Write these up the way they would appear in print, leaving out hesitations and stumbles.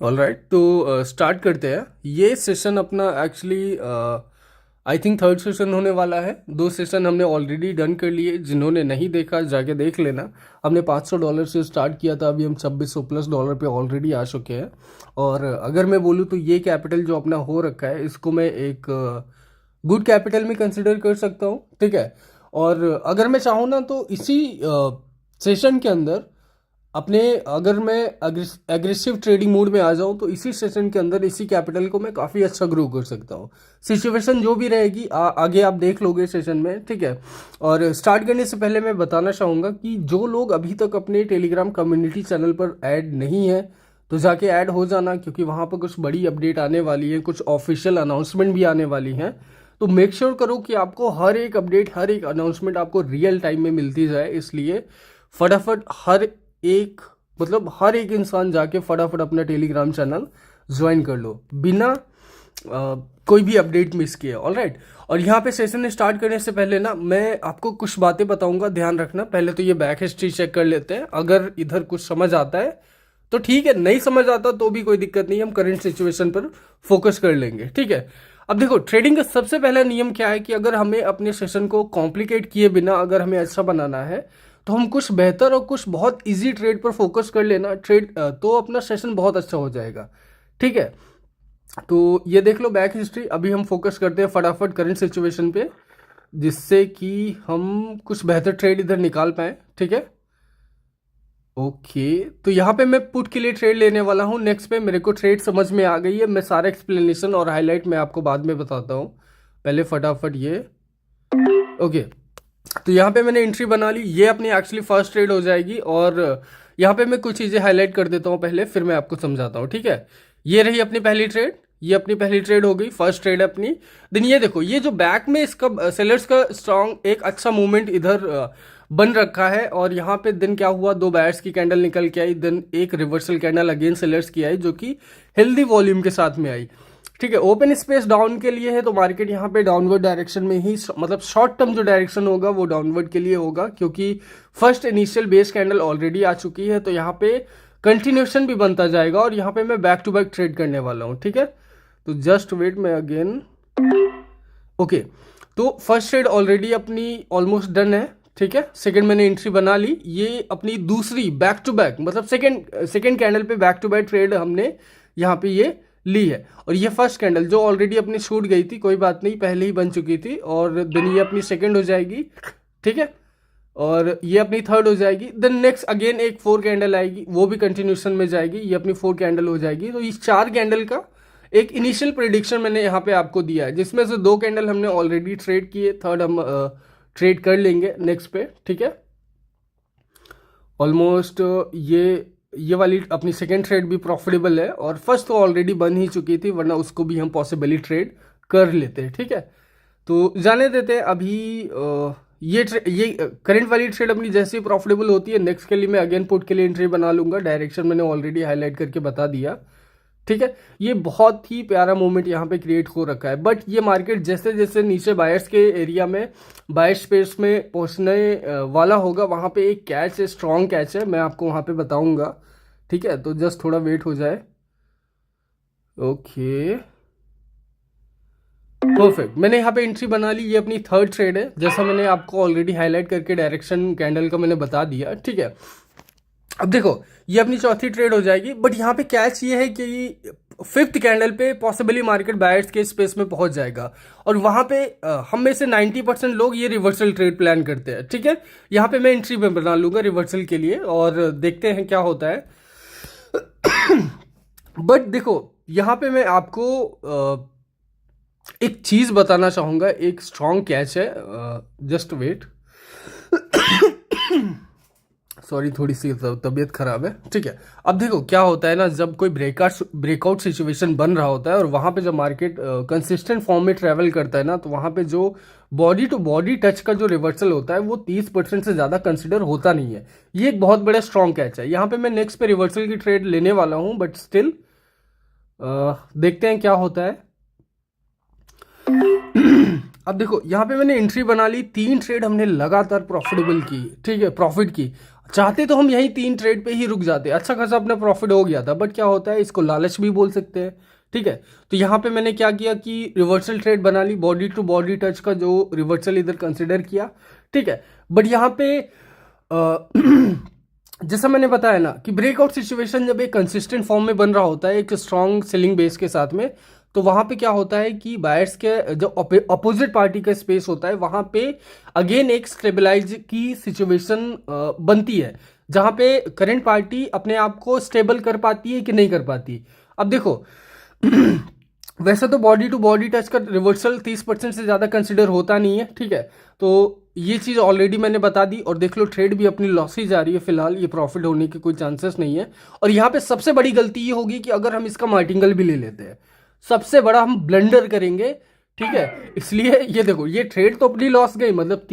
All right, तो start करते हैं। ये सेशन अपना actually I think third session होने वाला है। 2 सेशन हमने ऑलरेडी डन कर लिए। जिन्होंने नहीं देखा जाके देख लेना। हमने $500 से स्टार्ट किया था, अभी हम $2600+ पे ऑलरेडी आ चुके हैं। और अगर मैं बोलूँ तो ये कैपिटल जो अपना हो रखा है, इसको मैं एक गुड कैपिटल में कंसिडर कर सकता हूँ, ठीक है। और अगर मैं चाहूँ ना तो इसी सेशन के अंदर अपने, अगर मैं एग्रेसिव ट्रेडिंग मूड में आ जाऊं तो इसी सेशन के अंदर इसी कैपिटल को मैं काफ़ी अच्छा ग्रो कर सकता हूं। सिचुएशन जो भी रहेगी आगे आप देख लोगे सेशन में, ठीक है। और स्टार्ट करने से पहले मैं बताना चाहूँगा कि जो लोग अभी तक अपने टेलीग्राम कम्युनिटी चैनल पर ऐड नहीं है तो जाके ऐड हो जाना, क्योंकि वहाँ पर कुछ बड़ी अपडेट आने वाली है, कुछ ऑफिशियल अनाउंसमेंट भी आने वाली हैं। तो मेक श्योर करो कि आपको हर एक अपडेट, हर एक अनाउंसमेंट आपको रियल टाइम में मिलती जाए। इसलिए फटाफट एक हर एक इंसान जाके फटाफट अपना टेलीग्राम चैनल ज्वाइन कर लो बिना कोई भी अपडेट मिस किए। ऑल राइट, और यहाँ पे सेशन स्टार्ट करने से पहले ना मैं आपको कुछ बातें बताऊंगा, ध्यान रखना। पहले तो ये बैक हिस्ट्री चेक कर लेते हैं। अगर इधर कुछ समझ आता है तो ठीक है, नहीं समझ आता तो भी कोई दिक्कत नहीं, हम करंट सिचुएशन पर फोकस कर लेंगे, ठीक है। अब देखो, ट्रेडिंग का सबसे पहला नियम क्या है कि अगर हमें अपने सेशन को कॉम्प्लिकेट किए बिना अगर हमें अच्छा बनाना है तो हम कुछ बेहतर और कुछ बहुत इजी ट्रेड पर फोकस कर लेना, तो अपना सेशन बहुत अच्छा हो जाएगा, ठीक है। तो ये देख लो बैक हिस्ट्री। अभी हम फोकस करते हैं फटाफट करंट सिचुएशन पे, जिससे कि हम कुछ बेहतर ट्रेड इधर निकाल पाए, ठीक है। ओके, तो यहाँ पे मैं पुट के लिए ट्रेड लेने वाला हूँ। नेक्स्ट पे मेरे को ट्रेड समझ में आ गई है। मैं सारा एक्सप्लेनेशन और हाईलाइट मैं आपको बाद में बताता हूँ। पहले फटाफट ये ओके, तो यहाँ पे मैंने एंट्री बना ली। ये अपनी एक्चुअली फर्स्ट ट्रेड हो जाएगी। और यहाँ पे मैं कुछ चीज़ें हाईलाइट कर देता हूँ पहले, फिर मैं आपको समझाता हूँ, ठीक है। ये रही अपनी पहली ट्रेड। ये अपनी पहली ट्रेड हो गई, फर्स्ट ट्रेड अपनी। देन ये देखो, ये जो बैक में इसका सेलर्स का स्ट्रॉन्ग एक अच्छा मूवमेंट इधर बन रखा है। और यहाँ पे दिन क्या हुआ, 2 बायर्स की कैंडल निकल के आई, देन एक रिवर्सल कैंडल अगेन सेलर्स की आई, जो कि हेल्दी वॉल्यूम के साथ में आई, ठीक है। ओपन स्पेस डाउन के लिए है तो मार्केट यहाँ पे डाउनवर्ड डायरेक्शन में ही, मतलब शॉर्ट टर्म जो डायरेक्शन होगा वो डाउनवर्ड के लिए होगा, क्योंकि first initial base candle already आ चुकी है। तो यहाँ पे कंटिन्यूशन भी बनता जाएगा और यहाँ पे मैं बैक टू बैक ट्रेड करने वाला हूँ, ठीक है। तो जस्ट वेट, मैं अगेन ओके। तो फर्स्ट ट्रेड ऑलरेडी अपनी ऑलमोस्ट डन है, ठीक है। सेकंड मैंने एंट्री बना ली। ये अपनी दूसरी बैक टू बैक, मतलब सेकंड कैंडल पे बैक टू बैक ट्रेड हमने यहाँ पे ये ली है। और ये फर्स्ट कैंडल जो ऑलरेडी अपनी छूट गई थी, कोई बात नहीं, पहले ही बन चुकी थी। और देन ये अपनी सेकंड हो जाएगी, ठीक है। और ये अपनी थर्ड हो जाएगी। देन नेक्स्ट अगेन एक 4 कैंडल आएगी, वो भी कंटिन्यूशन में जाएगी। ये अपनी 4 कैंडल हो जाएगी। तो इस 4 कैंडल का एक इनिशियल प्रिडिक्शन मैंने यहाँ पे आपको दिया है, जिसमें से 2 कैंडल हमने ऑलरेडी ट्रेड किए, थर्ड हम ट्रेड कर लेंगे नेक्स्ट पे, ठीक है। ऑलमोस्ट ये वाली अपनी सेकेंड ट्रेड भी प्रॉफिटेबल है, और फर्स्ट तो ऑलरेडी बन ही चुकी थी, वरना उसको भी हम पॉसिबली ट्रेड कर लेते हैं, ठीक है। तो जाने देते हैं अभी। ये करंट वाली ट्रेड अपनी जैसे ही प्रॉफिटेबल होती है, नेक्स्ट के लिए मैं अगेन पुट के लिए एंट्री बना लूंगा। डायरेक्शन मैंने ऑलरेडी हाईलाइट करके बता दिया, ठीक है। ये बहुत ही प्यारा मोमेंट यहाँ पे क्रिएट हो रखा है। बट ये मार्केट जैसे जैसे नीचे बायर्स के एरिया में, बायर स्पेस में पहुँचने वाला होगा, वहाँ पे एक कैच है, स्ट्रॉन्ग कैच है, मैं आपको वहाँ पे बताऊंगा, ठीक है। तो जस्ट थोड़ा वेट हो जाए। ओके, परफेक्ट, मैंने यहाँ पे एंट्री बना ली। ये अपनी थर्ड ट्रेड है, जैसा मैंने आपको ऑलरेडी हाईलाइट करके डायरेक्शन कैंडल का मैंने बता दिया, ठीक है। अब देखो, ये अपनी चौथी ट्रेड हो जाएगी। बट यहाँ पे कैच ये है कि फिफ्थ कैंडल पे पॉसिबली मार्केट बायर्स के स्पेस में पहुंच जाएगा, और वहां पे हम में से 90% लोग ये रिवर्सल ट्रेड प्लान करते हैं, ठीक है। यहाँ पे मैं एंट्री में बना लूंगा रिवर्सल के लिए, और देखते हैं क्या होता है। बट देखो, यहाँ पे मैं आपको एक चीज बताना चाहूंगा, एक स्ट्रॉन्ग कैच है। जस्ट वेट, सॉरी, थोड़ी सी तबीयत खराब है, ठीक है। अब देखो क्या होता है ना, जब कोई ब्रेकआउट सिचुएशन बन रहा होता है और वहां पे जब मार्केट कंसिस्टेंट फॉर्म में ट्रेवल करता है ना, तो वहां पे जो बॉडी टू बॉडी टच का जो रिवर्सल होता है वो 30% से ज़्यादा कंसिडर होता नहीं है। ये एक बहुत बड़ा स्ट्रॉन्ग कैच है। यहाँ पे मैं नेक्स्ट पे रिवर्सल की ट्रेड लेने वाला हूँ, बट स्टिल देखते हैं क्या होता है। अब देखो, यहाँ पे मैंने एंट्री बना ली। 3 ट्रेड हमने लगातार प्रॉफिटेबल की, ठीक है, प्रॉफिट की। चाहते तो हम यही 3 ट्रेड पे ही रुक जाते, अच्छा खासा अपना प्रॉफिट हो गया था, बट क्या होता है, इसको लालच भी बोल सकते हैं। ठीक है, तो यहाँ पे मैंने क्या किया कि रिवर्सल ट्रेड बना ली, बॉडी टू बॉडी टच का जो रिवर्सल इधर कंसिडर किया। ठीक है, बट यहाँ पे जैसा मैंने बताया ना कि ब्रेकआउट सिचुएशन जब एक कंसिस्टेंट फॉर्म में बन रहा होता है एक स्ट्रॉन्ग सेलिंग बेस के साथ में, तो वहां पे क्या होता है कि बायर्स के जो अपोजिट पार्टी का स्पेस होता है वहां पे अगेन एक स्टेबलाइज की सिचुएशन बनती है, जहां पे करंट पार्टी अपने आप को स्टेबल कर पाती है कि नहीं कर पाती। अब देखो वैसे तो बॉडी टू बॉडी टच का रिवर्सल 30% से ज़्यादा कंसिडर होता नहीं है। ठीक है, तो ये चीज़ ऑलरेडी मैंने बता दी, और देख लो ट्रेड भी अपनी लॉस ही जा रही है फिलहाल, ये प्रॉफिट होने के कोई चांसेस नहीं है। और यहाँ पे सबसे बड़ी गलती ये होगी कि अगर हम इसका मार्टिंगल भी ले लेते हैं, सबसे बड़ा हम ब्लंडर करेंगे। ठीक है, इसलिए ये देखो ये ट्रेड तो अपनी लॉस गई, मतलब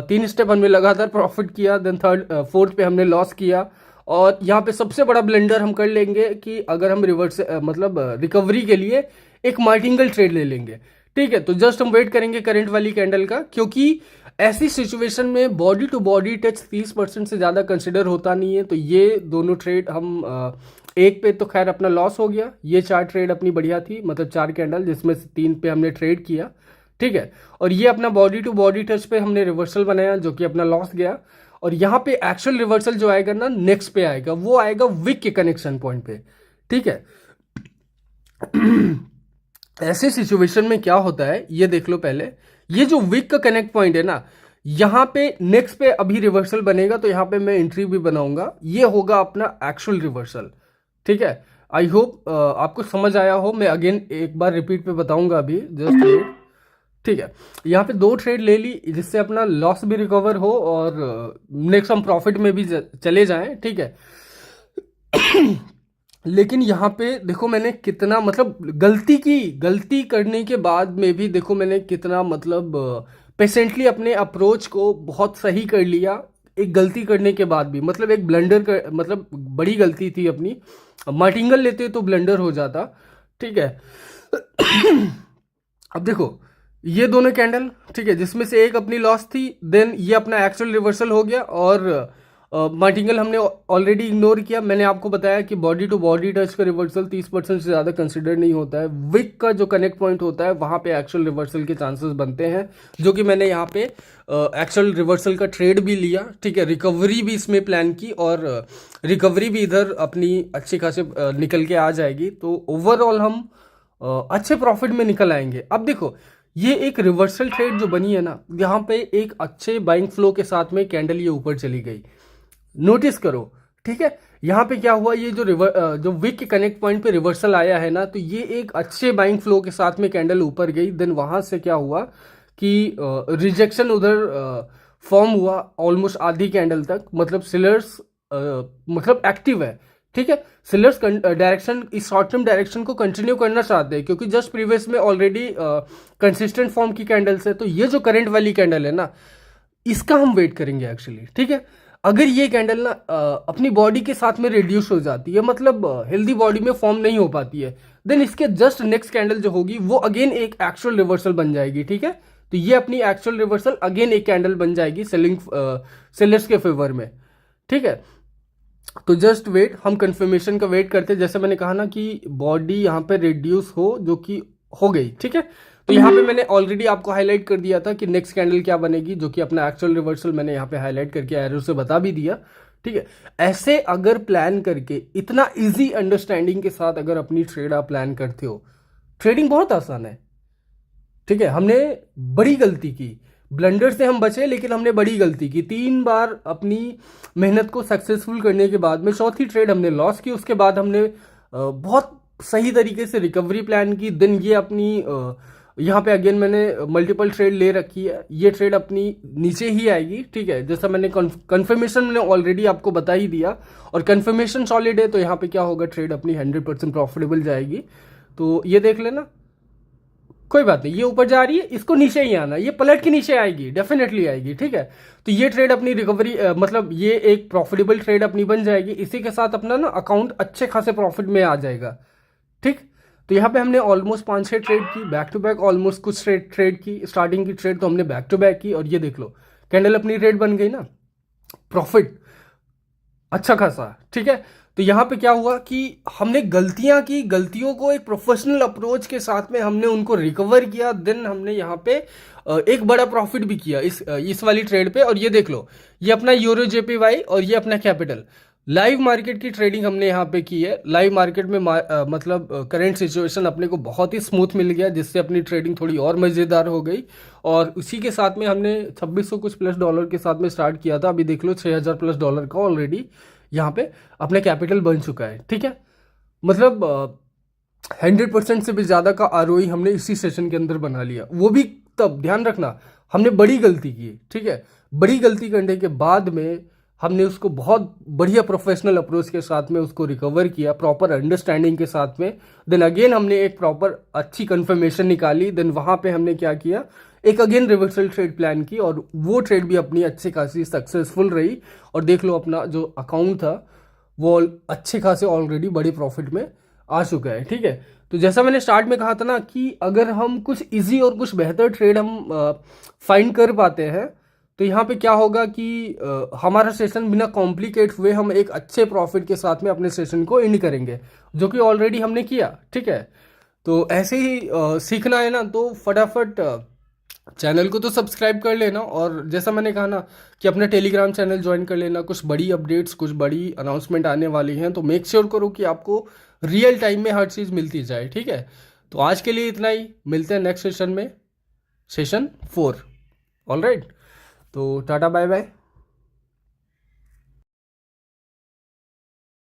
3 स्टेप हमने लगातार प्रॉफिट किया, देन फोर्थ पे हमने लॉस किया। और यहाँ पे सबसे बड़ा ब्लेंडर हम कर लेंगे कि अगर हम रिवर्स मतलब रिकवरी के लिए एक मार्टिंगल ट्रेड ले लेंगे। ठीक है, तो जस्ट हम वेट करेंगे करंट वाली कैंडल का, क्योंकि ऐसी सिचुएशन में बॉडी टू बॉडी टच 30% से ज़्यादा कंसिडर होता नहीं है। तो ये दोनों ट्रेड हम एक पे तो खैर अपना लॉस हो गया, ये 4 ट्रेड अपनी बढ़िया थी, मतलब 4 कैंडल जिसमें से 3 पे हमने ट्रेड किया। ठीक है, और ये अपना बॉडी टू बॉडी टच पे हमने रिवर्सल बनाया जो कि अपना लॉस गया। और यहाँ पे एक्चुअल रिवर्सल जो आएगा ना नेक्स्ट पे आएगा, वो आएगा विक के कनेक्शन पॉइंट पे। ठीक है, ऐसे सिचुएशन में क्या होता है ये देख लो पहले, ये जो विक का कनेक्ट पॉइंट है ना, यहाँ पे नेक्स्ट पे अभी रिवर्सल बनेगा, तो यहाँ पे मैं एंट्री भी बनाऊंगा, ये होगा अपना एक्चुअल रिवर्सल। ठीक है, आई होप आपको समझ आया हो, मैं अगेन एक बार रिपीट पे बताऊंगा अभी, जस्ट वेट। ठीक है, यहाँ पे 2 ट्रेड ले ली जिससे अपना लॉस भी रिकवर हो और नेक्स्ट हम प्रॉफिट में भी चले जाएं। ठीक है, लेकिन यहाँ पे देखो मैंने कितना मतलब गलती करने के बाद में भी देखो मैंने कितना मतलब पेशेंटली अपने अप्रोच को बहुत सही कर लिया, एक गलती करने के बाद भी, मतलब एक ब्लंडर कर, मतलब बड़ी गलती थी अपनी, मार्टिंगल लेते तो ब्लंडर हो जाता। ठीक है, अब देखो ये दोनों कैंडल, ठीक है, जिसमें से एक अपनी लॉस थी, देन ये अपना एक्चुअल रिवर्सल हो गया, और मार्टिंगल हमने ऑलरेडी इग्नोर किया। मैंने आपको बताया कि बॉडी टू बॉडी टच का रिवर्सल 30% से ज़्यादा कंसिडर नहीं होता है, विक का जो कनेक्ट पॉइंट होता है वहाँ पे एक्चुअल रिवर्सल के चांसेस बनते हैं, जो कि मैंने यहाँ पे एक्चुअल रिवर्सल का ट्रेड भी लिया। ठीक है, रिकवरी भी इसमें प्लान की, और रिकवरी भी इधर अपनी अच्छी खासे निकल के आ जाएगी, तो ओवरऑल हम अच्छे प्रॉफिट में निकल आएंगे। अब देखो ये एक रिवर्सल ट्रेड जो बनी है ना, यहाँ पे एक अच्छे बाइंग फ्लो के साथ में कैंडल ये ऊपर चली गई, नोटिस करो। ठीक है, यहाँ पे क्या हुआ, ये जो विक के कनेक्ट पॉइंट पे रिवर्सल आया है ना, तो ये एक अच्छे बाइंग फ्लो के साथ में कैंडल ऊपर गई, देन वहां से क्या हुआ कि रिजेक्शन उधर फॉर्म हुआ ऑलमोस्ट आधी कैंडल तक, मतलब सेलर्स मतलब एक्टिव है। ठीक है, सेलर्स डायरेक्शन इस शॉर्ट टर्म डायरेक्शन को कंटिन्यू करना चाहते हैं, क्योंकि जस्ट प्रीवियस में ऑलरेडी कंसिस्टेंट फॉर्म की कैंडल्स है, तो ये जो करंट वाली कैंडल है ना, इसका हम वेट करेंगे एक्चुअली। ठीक है, अगर ये कैंडल ना अपनी बॉडी के साथ में रिड्यूस हो जाती है, मतलब हेल्दी बॉडी में फॉर्म नहीं हो पाती है, देन इसके जस्ट नेक्स्ट कैंडल जो होगी वो अगेन एक एक्चुअल रिवर्सल बन जाएगी। ठीक है, तो ये अपनी एक्चुअल रिवर्सल अगेन एक कैंडल बन जाएगी सेलर्स के फेवर में। ठीक है, तो जस्ट वेट, हम कंफर्मेशन का वेट करते हैं, जैसे मैंने कहा ना कि बॉडी यहाँ पे रिड्यूस हो, जो कि हो गई। ठीक है, तो यहाँ पे मैंने ऑलरेडी आपको हाईलाइट कर दिया था कि नेक्स्ट कैंडल क्या बनेगी, जो कि अपना एक्चुअल रिवर्सल मैंने यहाँ पे हाईलाइट करके एरो से बता भी दिया। ठीक है, ऐसे अगर प्लान करके इतना इजी अंडरस्टैंडिंग के साथ अगर अपनी ट्रेड आप प्लान करते हो, ट्रेडिंग बहुत आसान है। ठीक है, हमने बड़ी गलती की, ब्लंडर से हम बचे, लेकिन हमने बड़ी गलती की, 3 बार अपनी मेहनत को सक्सेसफुल करने के बाद में चौथी ट्रेड हमने लॉस की, उसके बाद हमने बहुत सही तरीके से रिकवरी प्लान की, देन ये अपनी यहाँ पे अगेन मैंने मल्टीपल ट्रेड ले रखी है, ये ट्रेड अपनी नीचे ही आएगी। ठीक है, जैसा मैंने कंफर्मेशन मैंने ऑलरेडी आपको बता ही दिया, और कंफर्मेशन सॉलिड है, तो यहाँ पे क्या होगा, ट्रेड अपनी 100% प्रॉफिटेबल जाएगी। तो ये देख लेना, कोई बात नहीं, ये ऊपर जा रही है, इसको नीचे ही आना, ये पलट के नीचे आएगी, डेफिनेटली आएगी। ठीक है, तो ये ट्रेड अपनी रिकवरी मतलब ये एक प्रॉफिटेबल ट्रेड अपनी बन जाएगी, इसी के साथ अपना ना अकाउंट अच्छे खासे प्रॉफिट में आ जाएगा। ठीक, तो यहाँ पे हमने ऑलमोस्ट 5-6 ट्रेड की बैक टू बैक, ऑलमोस्ट कुछ ट्रेड की, स्टार्टिंग की ट्रेड तो हमने बैक टू बैक की, और ये देख लो कैंडल अपनी रेड बन गई ना, प्रॉफिट अच्छा खासा, ठीक है। तो यहाँ पे क्या हुआ कि हमने गलतियां की, गलतियों को एक प्रोफेशनल अप्रोच के साथ में हमने उनको रिकवर किया, देन हमने यहाँ पे एक बड़ा प्रॉफिट भी किया इस वाली ट्रेड पे। और ये देख लो, ये अपना यूरो जेपीवाई और ये अपना कैपिटल, लाइव मार्केट की ट्रेडिंग हमने यहाँ पे की है। लाइव मार्केट में मतलब करंट सिचुएशन अपने को बहुत ही स्मूथ मिल गया, जिससे अपनी ट्रेडिंग थोड़ी और मज़ेदार हो गई। और उसी के साथ में हमने 2600 कुछ प्लस डॉलर के साथ में स्टार्ट किया था। अभी देख लो 6000 प्लस डॉलर का ऑलरेडी यहाँ पे अपना कैपिटल बन चुका है, ठीक है। मतलब 100% से भी ज़्यादा का आरओई हमने इसी सेशन के अंदर बना लिया। वो भी तब, ध्यान रखना, हमने बड़ी गलती की, ठीक है। बड़ी गलती करने के बाद में हमने उसको बहुत बढ़िया प्रोफेशनल अप्रोच के साथ में उसको रिकवर किया, प्रॉपर अंडरस्टैंडिंग के साथ में। देन अगेन हमने एक प्रॉपर अच्छी कंफर्मेशन निकाली। देन वहाँ पे हमने क्या किया, एक अगेन रिवर्सल ट्रेड प्लान की, और वो ट्रेड भी अपनी अच्छी खासी सक्सेसफुल रही। और देख लो अपना जो अकाउंट था वो अच्छे खासे ऑलरेडी बड़े प्रॉफिट में आ चुका है, ठीक है। तो जैसा मैंने स्टार्ट में कहा था ना कि अगर हम कुछ इजी और कुछ बेहतर ट्रेड हम फाइंड कर पाते हैं, तो यहाँ पे क्या होगा कि हमारा सेशन बिना कॉम्प्लिकेट हुए हम एक अच्छे प्रॉफिट के साथ में अपने सेशन को एंड करेंगे, जो कि ऑलरेडी हमने किया, ठीक है। तो ऐसे ही सीखना है ना, तो फटाफट चैनल को तो सब्सक्राइब कर लेना, और जैसा मैंने कहा ना कि अपना टेलीग्राम चैनल ज्वाइन कर लेना। कुछ बड़ी अपडेट्स, कुछ बड़ी अनाउंसमेंट आने वाली हैं, तो मेक श्योर करो कि आपको रियल टाइम में हर चीज़ मिलती जाए, ठीक है। तो आज के लिए इतना ही, मिलते हैं नेक्स्ट सेशन में, सेशन 4। ऑलराइट, तो टाटा बाय बाय।